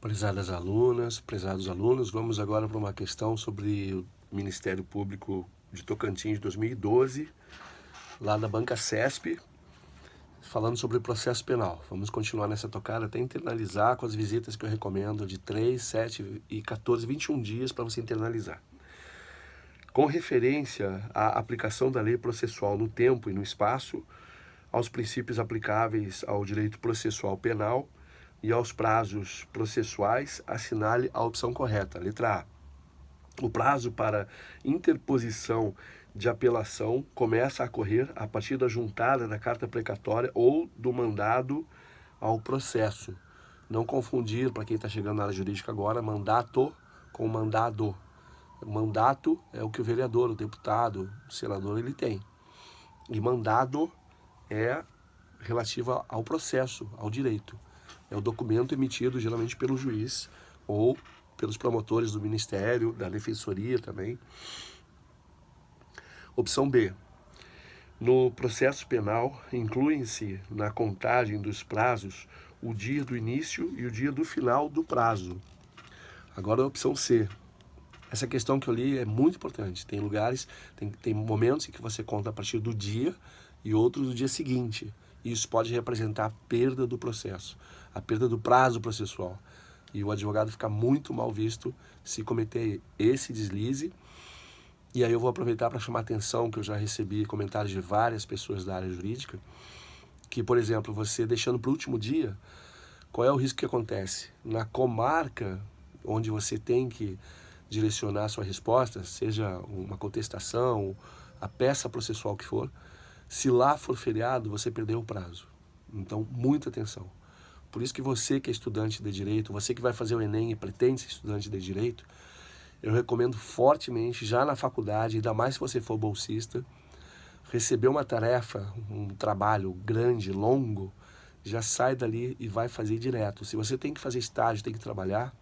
Prezadas alunas, prezados alunos, vamos agora para uma questão sobre o Ministério Público de Tocantins de 2012, lá da Banca CESP, falando sobre o processo penal. Vamos continuar nessa tocada até internalizar com as visitas que eu recomendo de 3, 7 e 14, 21 dias para você internalizar. Com referência à aplicação da lei processual no tempo e no espaço, aos princípios aplicáveis ao direito processual penal e aos prazos processuais, assinale a opção correta. Letra A. O prazo para interposição de apelação começa a correr a partir da juntada da carta precatória ou do mandado ao processo. Não confundir, para quem está chegando na área jurídica agora, mandato com mandado. Mandato é o que o vereador, o deputado, o senador, ele tem. E mandado é relativo ao processo, ao direito. É o documento emitido geralmente pelo juiz ou pelos promotores do Ministério, da Defensoria também. Opção B. No processo penal, incluem-se na contagem dos prazos o dia do início e o dia do final do prazo. Agora a opção C. Essa questão que eu li é muito importante. Tem lugares, tem momentos em que você conta a partir do dia e outros do dia seguinte. Isso pode representar a perda do processo, a perda do prazo processual. E o advogado fica muito mal visto se cometer esse deslize. E aí eu vou aproveitar para chamar a atenção, que eu já recebi comentários de várias pessoas da área jurídica, que, por exemplo, você deixando para o último dia, qual é o risco que acontece? Na comarca onde você tem que direcionar a sua resposta, seja uma contestação, a peça processual que for, se lá for feriado, você perdeu o prazo. Então, muita atenção. Por isso que você que é estudante de Direito, você que vai fazer o Enem e pretende ser estudante de Direito, eu recomendo fortemente, já na faculdade, ainda mais se você for bolsista, receber uma tarefa, um trabalho grande, longo, já sai dali e vai fazer direto. Se você tem que fazer estágio, tem que trabalhar,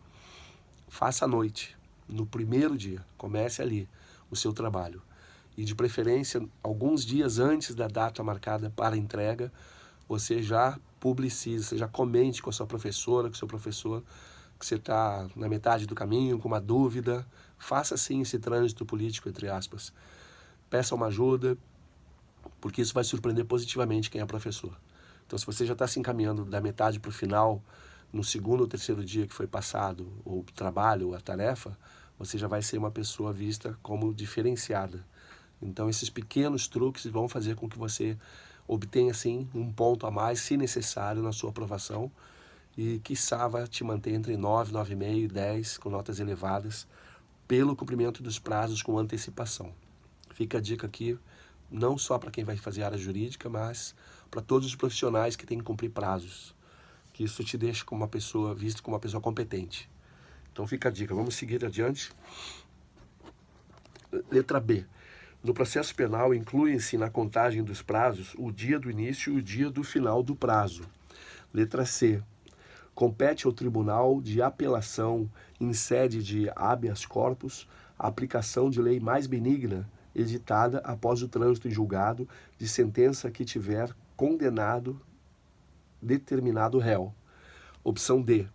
faça à noite, no primeiro dia, comece ali o seu trabalho. E de preferência, alguns dias antes da data marcada para a entrega, você já publicize, você já comente com a sua professora, com o seu professor, que você está na metade do caminho, com uma dúvida. Faça sim esse trânsito político, entre aspas. Peça uma ajuda, porque isso vai surpreender positivamente quem é professor. Então, se você já está se encaminhando da metade para o final, no segundo ou terceiro dia que foi passado o trabalho, a tarefa, você já vai ser uma pessoa vista como diferenciada. Então, esses pequenos truques vão fazer com que você obtenha, sim, um ponto a mais, se necessário, na sua aprovação e, quiçá, vai te manter entre 9, 9,5 e 10, com notas elevadas, pelo cumprimento dos prazos com antecipação. Fica a dica aqui, não só para quem vai fazer área jurídica, mas para todos os profissionais que têm que cumprir prazos, que isso te deixa como uma pessoa, visto como uma pessoa competente. Então fica a dica, vamos seguir adiante. Letra B. No processo penal, incluem-se na contagem dos prazos o dia do início e o dia do final do prazo. Letra C. Compete ao Tribunal de Apelação, em sede de habeas corpus, a aplicação de lei mais benigna, editada após o trânsito em julgado de sentença que tiver condenado determinado réu. Opção D.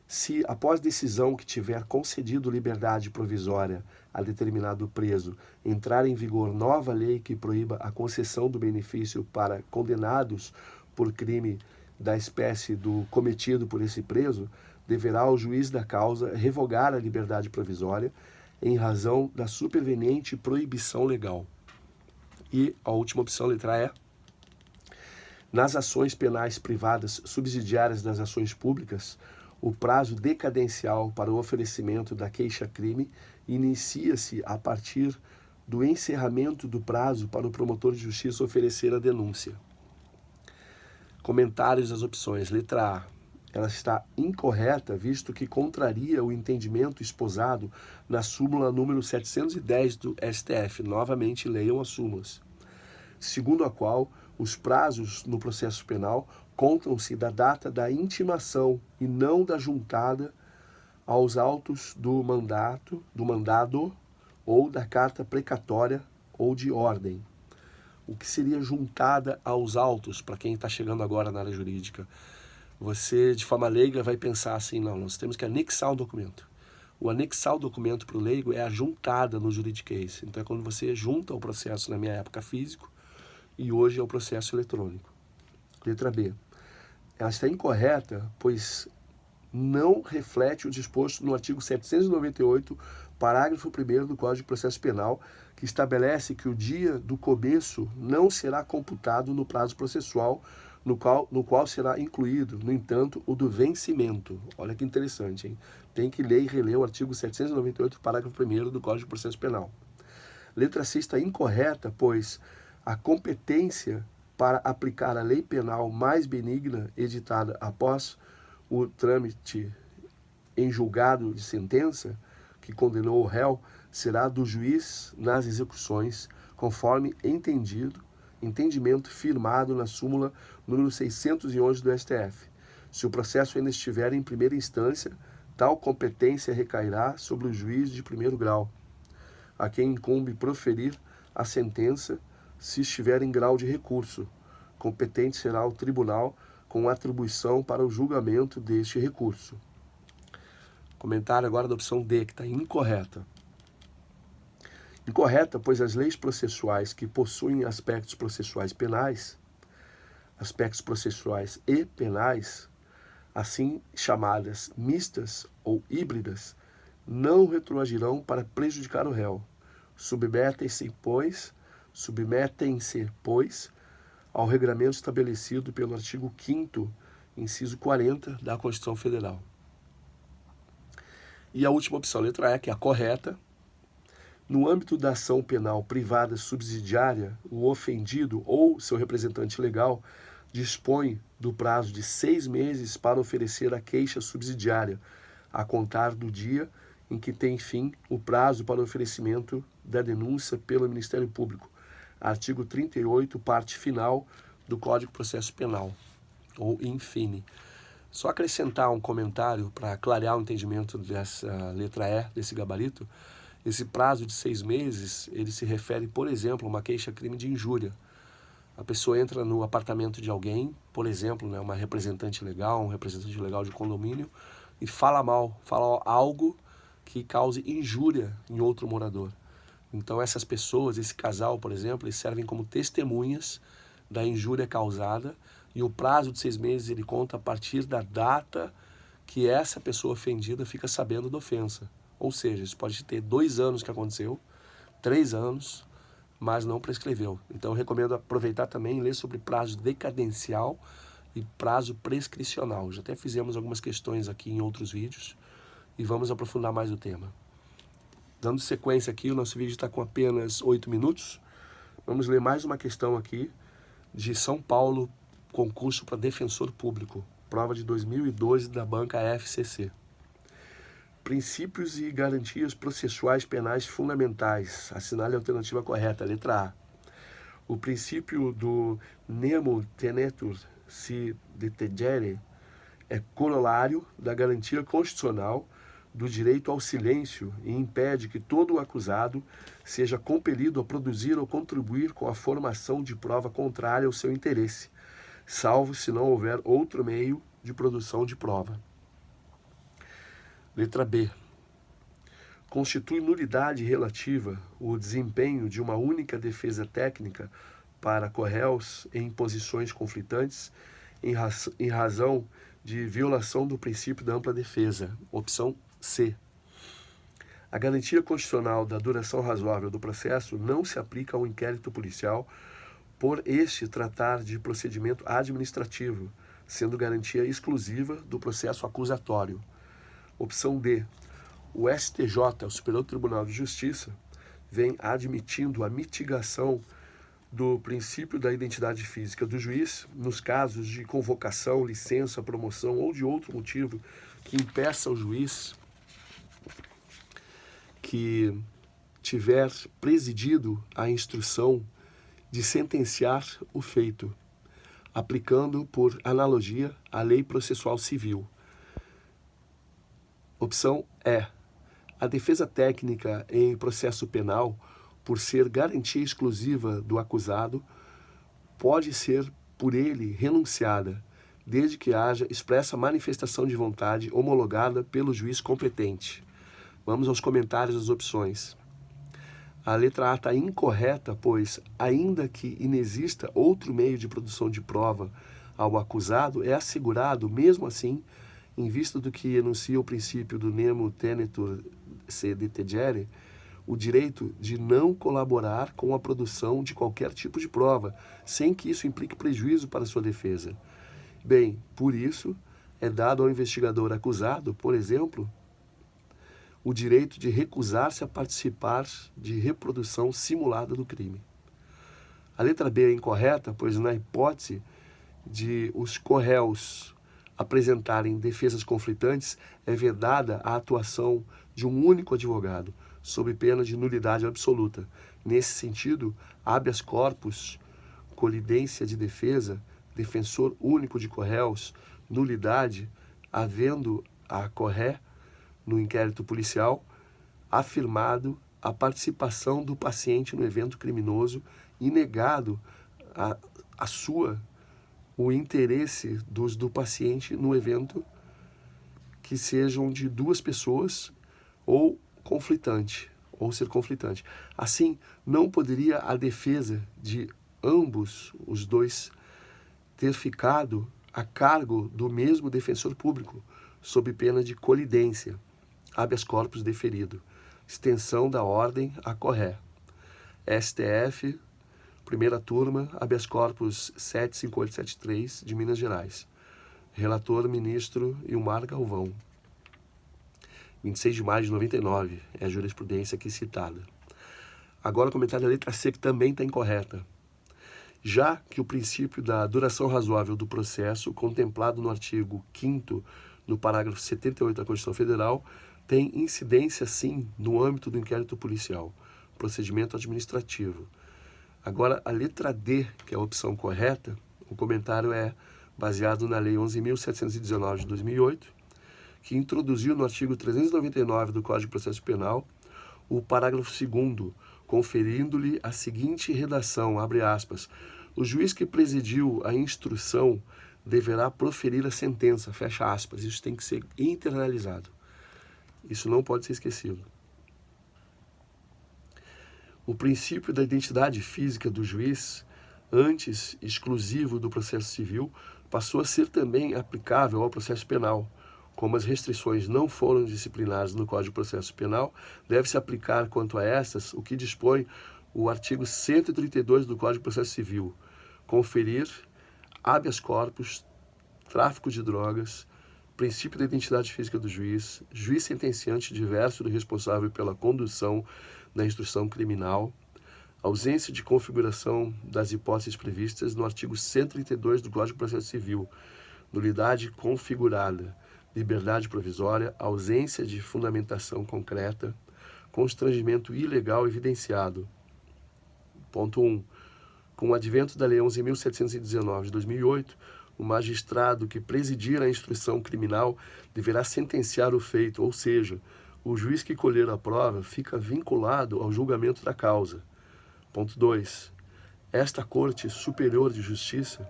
Se, após decisão que tiver concedido liberdade provisória a determinado preso, entrar em vigor nova lei que proíba a concessão do benefício para condenados por crime da espécie do cometido por esse preso, deverá o juiz da causa revogar a liberdade provisória em razão da superveniente proibição legal. E a última opção, letra E. Nas ações penais privadas subsidiárias das ações públicas, o prazo decadencial para o oferecimento da queixa-crime inicia-se a partir do encerramento do prazo para o promotor de justiça oferecer a denúncia. Comentários das opções. Letra A. Ela está incorreta, visto que contraria o entendimento esposado na súmula número 710 do STF. Novamente, leiam as súmulas. Segundo a qual, os prazos no processo penal contam-se da data da intimação e não da juntada aos autos do mandado ou da carta precatória ou de ordem. O que seria juntada aos autos, para quem está chegando agora na área jurídica? Você, de forma leiga, vai pensar assim, não, nós temos que anexar o documento. O anexar o documento para o leigo é a juntada no juridiquês. Então é quando você junta o processo, na minha época, físico, e hoje é o processo eletrônico. Letra B. Ela está incorreta, pois não reflete o disposto no artigo 798, parágrafo 1º do Código de Processo Penal, que estabelece que o dia do começo não será computado no prazo processual, no qual será incluído, no entanto, o do vencimento. Olha que interessante, hein? Tem que ler e reler o artigo 798, parágrafo 1º do Código de Processo Penal. Letra C está incorreta, pois a competência para aplicar a lei penal mais benigna editada após o trâmite em julgado de sentença que condenou o réu será do juiz nas execuções, conforme entendimento firmado na súmula número 611 do STF. Se o processo ainda estiver em primeira instância, tal competência recairá sobre o juiz de primeiro grau, a quem incumbe proferir a sentença se estiver em grau de recurso. Competente será o tribunal com atribuição para o julgamento deste recurso. Comentário agora da opção D, que está incorreta. Incorreta, pois as leis processuais que possuem aspectos processuais e penais, assim chamadas mistas ou híbridas, não retroagirão para prejudicar o réu. Submetem-se, pois, ao regramento estabelecido pelo artigo 5º, inciso 40 da Constituição Federal. E a última opção, letra E, que é a correta. No âmbito da ação penal privada subsidiária, o ofendido ou seu representante legal dispõe do prazo de 6 meses para oferecer a queixa subsidiária, a contar do dia em que tem fim o prazo para oferecimento da denúncia pelo Ministério Público. Artigo 38, parte final do Código de Processo Penal, ou infine. Só acrescentar um comentário para clarear o entendimento dessa letra E, desse gabarito. Esse prazo de 6 meses, ele se refere, por exemplo, a uma queixa-crime de injúria. A pessoa entra no apartamento de alguém, por exemplo, né, uma representante legal, um representante legal de condomínio, e fala algo que cause injúria em outro morador. Então essas pessoas, esse casal, por exemplo, eles servem como testemunhas da injúria causada, e o prazo de 6 meses ele conta a partir da data que essa pessoa ofendida fica sabendo da ofensa. Ou seja, isso pode ter 2 anos que aconteceu, 3 anos, mas não prescreveu. Então eu recomendo aproveitar também e ler sobre prazo decadencial e prazo prescricional. Já até fizemos algumas questões aqui em outros vídeos e vamos aprofundar mais o tema. Dando sequência aqui, o nosso vídeo está com apenas 8 minutos. Vamos ler mais uma questão aqui de São Paulo, concurso para defensor público, prova de 2012 da banca FCC. Princípios e garantias processuais penais fundamentais. Assinale a alternativa correta, letra A. O princípio do nemo tenetur si detegere é corolário da garantia constitucional do direito ao silêncio e impede que todo acusado seja compelido a produzir ou contribuir com a formação de prova contrária ao seu interesse, salvo se não houver outro meio de produção de prova. Letra B. Constitui nulidade relativa o desempenho de uma única defesa técnica para corréus em posições conflitantes em razão de violação do princípio da ampla defesa. Opção C. A garantia constitucional da duração razoável do processo não se aplica ao inquérito policial por este tratar de procedimento administrativo, sendo garantia exclusiva do processo acusatório. Opção D. O STJ, o Superior Tribunal de Justiça, vem admitindo a mitigação do princípio da identidade física do juiz nos casos de convocação, licença, promoção ou de outro motivo que impeça o juiz que tiver presidido a instrução de sentenciar o feito, aplicando por analogia a lei processual civil. Opção E. A defesa técnica em processo penal, por ser garantia exclusiva do acusado, pode ser por ele renunciada, desde que haja expressa manifestação de vontade homologada pelo juiz competente. Vamos aos comentários das opções. A letra A está incorreta, pois, ainda que inexista outro meio de produção de prova ao acusado, é assegurado, mesmo assim, em vista do que enuncia o princípio do nemo tenetur se detegere, o direito de não colaborar com a produção de qualquer tipo de prova, sem que isso implique prejuízo para sua defesa. Bem, por isso, é dado ao investigador acusado, por exemplo, o direito de recusar-se a participar de reprodução simulada do crime. A letra B é incorreta, pois na hipótese de os corréus apresentarem defesas conflitantes, é vedada a atuação de um único advogado, sob pena de nulidade absoluta. Nesse sentido, habeas corpus, colidência de defesa, defensor único de corréus, nulidade, havendo a corré no inquérito policial, afirmado a participação do paciente no evento criminoso e negado o interesse do paciente no evento que sejam de duas pessoas ou conflitante, ou ser conflitante. Assim, não poderia a defesa de ambos os dois ter ficado a cargo do mesmo defensor público, sob pena de colidência, habeas corpus deferido, extensão da ordem a corré. STF, primeira turma, habeas corpus 75873 de Minas Gerais. Relator, ministro Ilmar Galvão. 26 de maio de 99, é a jurisprudência aqui citada. Agora o comentário da letra C, que também está incorreta. Já que o princípio da duração razoável do processo, contemplado no artigo 5º, no parágrafo 78 da Constituição Federal, tem incidência, sim, no âmbito do inquérito policial, procedimento administrativo. Agora, a letra D, que é a opção correta, o comentário é baseado na Lei 11.719 de 2008, que introduziu no artigo 399 do Código de Processo Penal o parágrafo 2º, conferindo-lhe a seguinte redação, abre aspas, o juiz que presidiu a instrução deverá proferir a sentença, fecha aspas, isso tem que ser internalizado. Isso não pode ser esquecido. O princípio da identidade física do juiz, antes exclusivo do processo civil, passou a ser também aplicável ao processo penal. Como as restrições não foram disciplinadas no Código de Processo Penal, deve-se aplicar quanto a essas o que dispõe o artigo 132 do Código de Processo Civil, conferir habeas corpus, tráfico de drogas, princípio da identidade física do juiz, juiz sentenciante diverso do responsável pela condução da instrução criminal, ausência de configuração das hipóteses previstas no artigo 132 do Código de Processo Civil, nulidade configurada, liberdade provisória, ausência de fundamentação concreta, constrangimento ilegal evidenciado. Ponto 1. Com o advento da Lei 11.719 de 2008, o magistrado que presidir a instrução criminal deverá sentenciar o feito, ou seja, o juiz que colher a prova fica vinculado ao julgamento da causa. Ponto 2. Esta Corte Superior de Justiça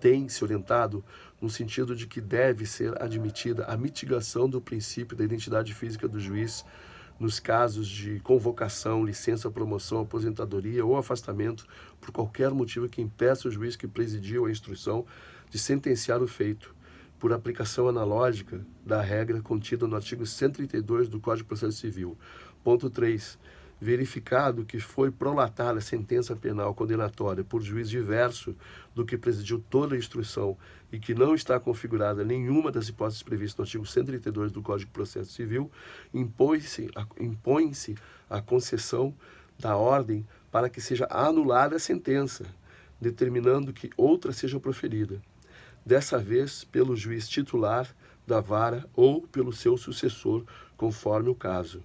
tem se orientado no sentido de que deve ser admitida a mitigação do princípio da identidade física do juiz nos casos de convocação, licença, promoção, aposentadoria ou afastamento por qualquer motivo que impeça o juiz que presidiu a instrução de sentenciar o feito, por aplicação analógica da regra contida no artigo 132 do Código de Processo Civil. Ponto 3. Verificado que foi prolatada a sentença penal condenatória por juiz diverso do que presidiu toda a instrução e que não está configurada nenhuma das hipóteses previstas no artigo 132 do Código de Processo Civil, impõe-se a concessão da ordem para que seja anulada a sentença, determinando que outra seja proferida, dessa vez pelo juiz titular da vara ou pelo seu sucessor, conforme o caso.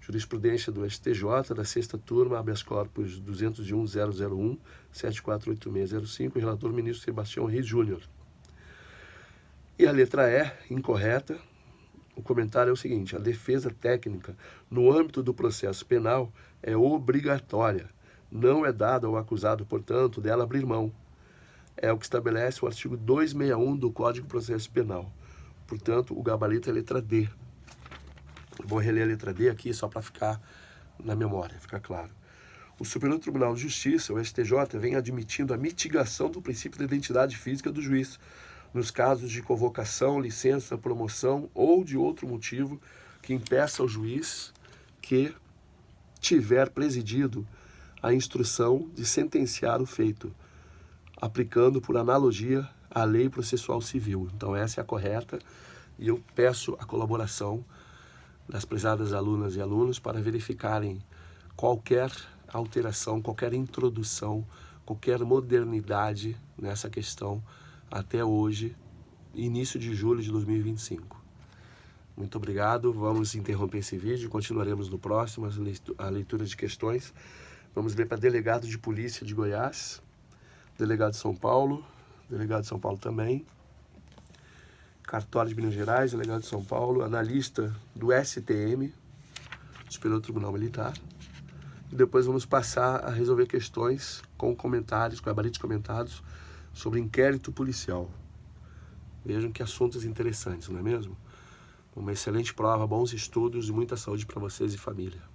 Jurisprudência do STJ, da sexta turma, habeas corpus 201.001, 748605, relator ministro Sebastião Reis Júnior. E a letra E, incorreta, o comentário é o seguinte, a defesa técnica no âmbito do processo penal é obrigatória, não é dada ao acusado, portanto, dela abrir mão. é o que estabelece o artigo 261 do Código de Processo Penal. Portanto, o gabarito é a letra D. Eu vou reler a letra D aqui só para ficar na memória, ficar claro. O Superior Tribunal de Justiça, o STJ, vem admitindo a mitigação do princípio da identidade física do juiz, nos casos de convocação, licença, promoção ou de outro motivo que impeça ao juiz que tiver presidido a instrução de sentenciar o feito, aplicando por analogia a lei processual civil. Então essa é a correta e eu peço a colaboração das prezadas alunas e alunos para verificarem qualquer alteração, qualquer introdução, qualquer modernidade nessa questão até hoje, início de julho de 2025. Muito obrigado, vamos interromper esse vídeo, continuaremos no próximo, a leitura de questões. Vamos ler para delegado de polícia de Goiás, delegado de São Paulo também, cartório de Minas Gerais, delegado de São Paulo, analista do STM, Superior Tribunal Militar. E depois vamos passar a resolver questões com comentários, com gabaritos comentados sobre inquérito policial. Vejam que assuntos interessantes, não é mesmo? Uma excelente prova, bons estudos e muita saúde para vocês e família.